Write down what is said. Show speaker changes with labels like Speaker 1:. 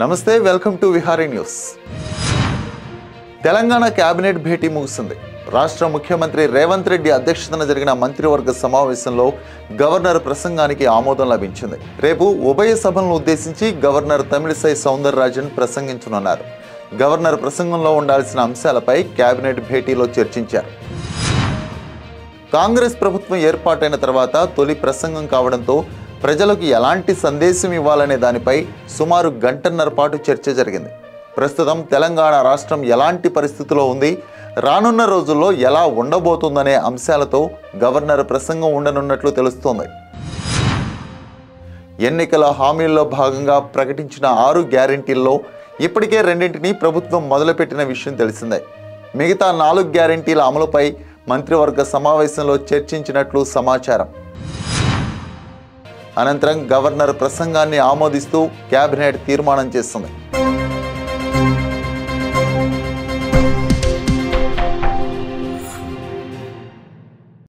Speaker 1: నమస్తే welcome to Vihari news. Telangana cabinet భేటీ ముగిసింది. రాష్ట్ర ముఖ్యమంత్రి రేవంత్ రెడ్డి అధ్యక్షతన జరిగిన మంత్రివర్గ సమావేశంలో గవర్నర్ ప్రసంగానికి ఆమోదం లభించింది. రేపు ఉభయ సభలను ఉద్దేశించి గవర్నర్ తమిళిసై సౌందరరాజన్ ప్రసంగించనున్నారు. గవర్నర్ ప్రసంగంలో ఉండాల్సిన అంశాలపై కేబినెట్ భేటీలో చర్చించారు. కాంగ్రెస్ ప్రభుత్వం ఏర్పాటైన తర్వాత తొలి ప్రసంగం కావడంతో ప్రజలకు ఎలాంటి సందేశం ఇవ్వాలనే దానిపై సుమారు గంటన్నర పాటు చర్చ జరిగింది. ప్రస్తుతం తెలంగాణ రాష్ట్రం ఎలాంటి పరిస్థితిలో ఉంది, రానున్న రోజుల్లో ఎలా ఉండబోతుందనే అంశాలతో గవర్నర్ ప్రసంగం ఉండనున్నట్లు తెలుస్తోంది. ఎన్నికల హామీల్లో భాగంగా ప్రకటించిన 6 గ్యారెంటీల్లో ఇప్పటికే 2ంటిని ప్రభుత్వం మొదలుపెట్టిన విషయం తెలిసిందే. మిగతా 4 గ్యారెంటీల అమలుపై మంత్రివర్గ సమావేశంలో చర్చించినట్లు సమాచారం. అనంతరం గవర్నర్ ప్రసంగాన్ని ఆమోదిస్తూ కేబినెట్ తీర్మానం చేస్తుంది.